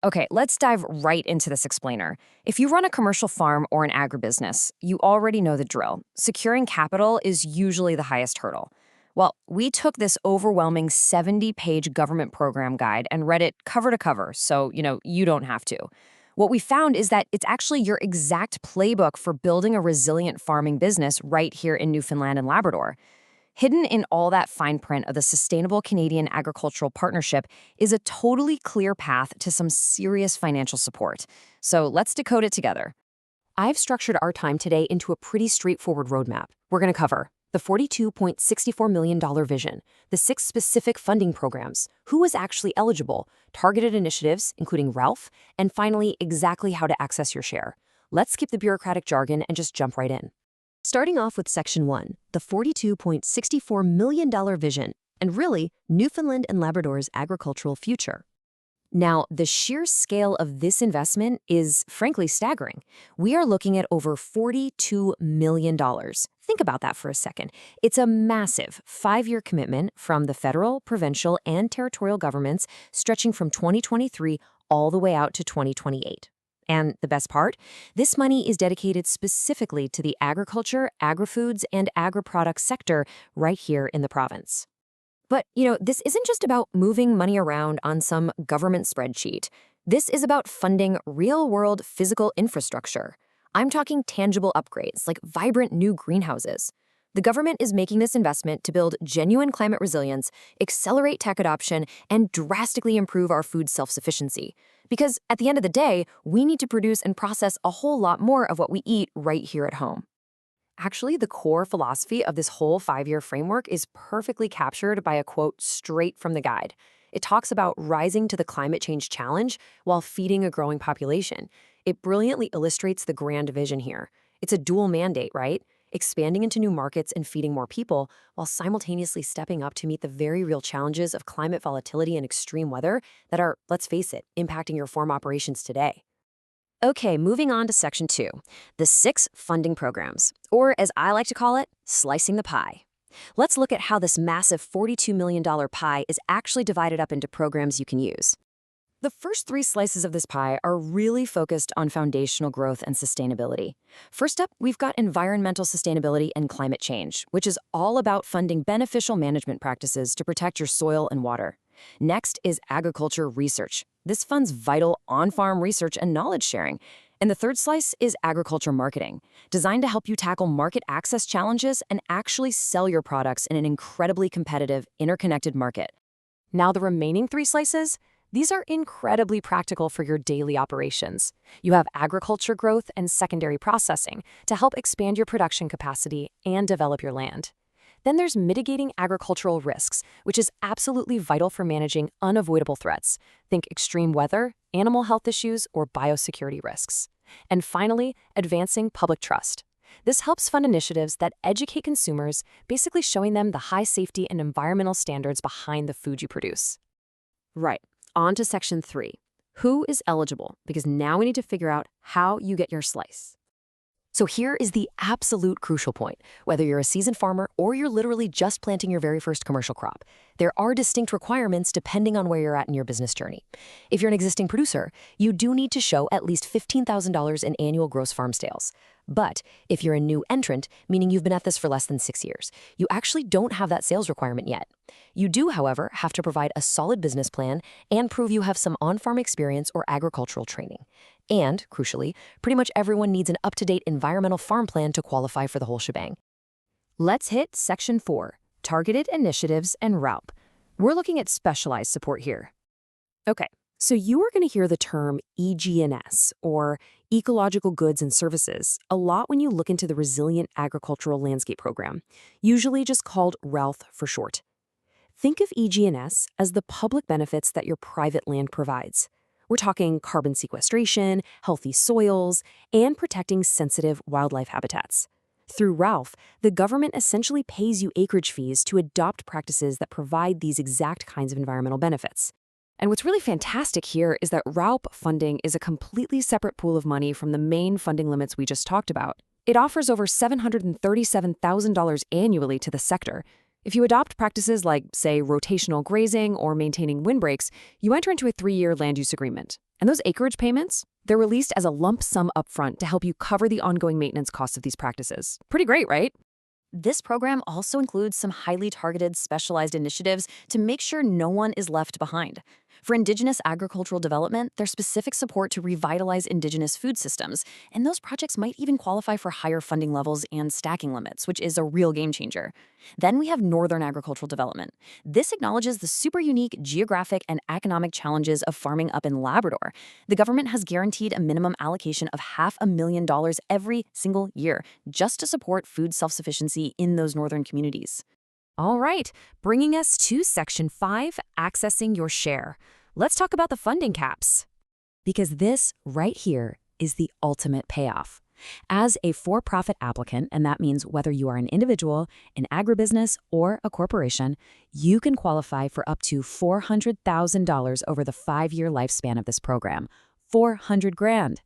Okay, let's dive right into this explainer. If you run a commercial farm or an agribusiness, you already know the drill. Securing capital is usually the highest hurdle. Well, we took this overwhelming 70-page government program guide and read it cover to cover, so, you don't have to. What we found is that it's actually your exact playbook for building a resilient farming business right here in Newfoundland and Labrador. Hidden in all that fine print of the Sustainable Canadian Agricultural Partnership is a totally clear path to some serious financial support. So let's decode it together. I've structured our time today into a pretty straightforward roadmap. We're going to cover the $42.64 million vision, the 6 specific funding programs, who is actually eligible, targeted initiatives, including Ralph, and finally, exactly how to access your share. Let's skip the bureaucratic jargon and just jump right in. Starting off with Section 1, the $42.64 million vision, and really, Newfoundland and Labrador's agricultural future. Now, the sheer scale of this investment is frankly staggering. We are looking at over $42 million. Think about that for a second. It's a massive 5-year commitment from the federal, provincial, and territorial governments stretching from 2023 all the way out to 2028. And the best part? This money is dedicated specifically to the agriculture, agri-foods, and agri-product sector right here in the province. But, this isn't just about moving money around on some government spreadsheet. This is about funding real-world physical infrastructure. I'm talking tangible upgrades like vibrant new greenhouses. The government is making this investment to build genuine climate resilience, accelerate tech adoption, and drastically improve our food self-sufficiency. Because at the end of the day, we need to produce and process a whole lot more of what we eat right here at home. Actually, the core philosophy of this whole 5-year framework is perfectly captured by a quote straight from the guide. It talks about rising to the climate change challenge while feeding a growing population. It brilliantly illustrates the grand vision here. It's a dual mandate, right? Expanding into new markets and feeding more people, while simultaneously stepping up to meet the very real challenges of climate volatility and extreme weather that are, let's face it, impacting your farm operations today. Okay, moving on to Section 2, the 6 funding programs, or as I like to call it, slicing the pie. Let's look at how this massive $42 million pie is actually divided up into programs you can use. The first 3 slices of this pie are really focused on foundational growth and sustainability. First up, we've got environmental sustainability and climate change, which is all about funding beneficial management practices to protect your soil and water. Next is agriculture research. This funds vital on-farm research and knowledge sharing. And the third slice is agriculture marketing, designed to help you tackle market access challenges and actually sell your products in an incredibly competitive, interconnected market. Now the remaining 3 slices? These are incredibly practical for your daily operations. You have agriculture growth and secondary processing to help expand your production capacity and develop your land. Then there's mitigating agricultural risks, which is absolutely vital for managing unavoidable threats. Think extreme weather, animal health issues, or biosecurity risks. And finally, advancing public trust. This helps fund initiatives that educate consumers, basically showing them the high safety and environmental standards behind the food you produce. Right, on to Section 3. Who is eligible? Because now we need to figure out how you get your slice. So here is the absolute crucial point. Whether you're a seasoned farmer or you're literally just planting your very first commercial crop, there are distinct requirements depending on where you're at in your business journey. If you're an existing producer, you do need to show at least $15,000 in annual gross farm sales. But if you're a new entrant, meaning you've been at this for less than 6 years, you actually don't have that sales requirement yet. You do, however, have to provide a solid business plan and prove you have some on-farm experience or agricultural training. And, crucially, pretty much everyone needs an up-to-date environmental farm plan to qualify for the whole shebang. Let's hit Section 4, Targeted Initiatives and RAUP. We're looking at specialized support here. Okay, so you are going to hear the term EG&S, or Ecological Goods and Services, a lot when you look into the Resilient Agricultural Landscape Program, usually just called RALTH for short. Think of EG&S as the public benefits that your private land provides. We're talking carbon sequestration, healthy soils, and protecting sensitive wildlife habitats. Through RALPH, the government essentially pays you acreage fees to adopt practices that provide these exact kinds of environmental benefits. And what's really fantastic here is that RALP funding is a completely separate pool of money from the main funding limits we just talked about. It offers over $737,000 annually to the sector, If you adopt practices like, say, rotational grazing or maintaining windbreaks, you enter into a 3-year land use agreement. And those acreage payments, they're released as a lump sum upfront to help you cover the ongoing maintenance costs of these practices. Pretty great, right? This program also includes some highly targeted, specialized initiatives to make sure no one is left behind. For Indigenous agricultural development, there's specific support to revitalize Indigenous food systems, and those projects might even qualify for higher funding levels and stacking limits, which is a real game changer. Then we have Northern agricultural development. This acknowledges the super unique geographic and economic challenges of farming up in Labrador. The government has guaranteed a minimum allocation of $500,000 every single year just to support food self-sufficiency in those northern communities. All right, bringing us to Section 5, Accessing Your Share. Let's talk about the funding caps. Because this right here is the ultimate payoff. As a for-profit applicant, and that means whether you are an individual, an agribusiness, or a corporation, you can qualify for up to $400,000 over the 5-year lifespan of this program. $400,000.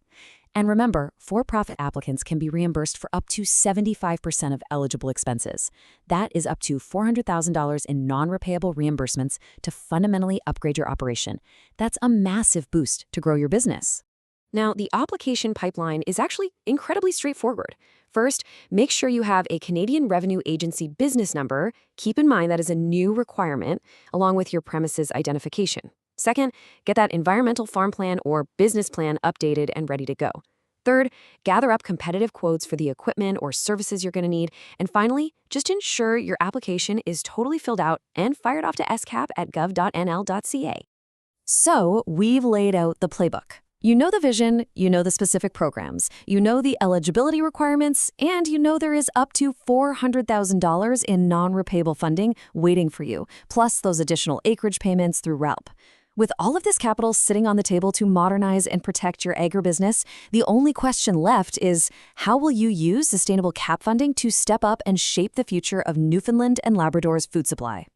And remember, for-profit applicants can be reimbursed for up to 75% of eligible expenses. That is up to $400,000 in non-repayable reimbursements to fundamentally upgrade your operation. That's a massive boost to grow your business. Now, the application pipeline is actually incredibly straightforward. First, make sure you have a Canadian Revenue Agency business number. Keep in mind that is a new requirement, along with your premises identification. Second, get that environmental farm plan or business plan updated and ready to go. Third, gather up competitive quotes for the equipment or services you're going to need. And finally, just ensure your application is totally filled out and fired off to scap@gov.nl.ca. So, we've laid out the playbook. You know the vision, you know the specific programs, you know the eligibility requirements, and you know there is up to $400,000 in non-repayable funding waiting for you, plus those additional acreage payments through RELP. With all of this capital sitting on the table to modernize and protect your agribusiness, the only question left is, how will you use sustainable cap funding to step up and shape the future of Newfoundland and Labrador's food supply?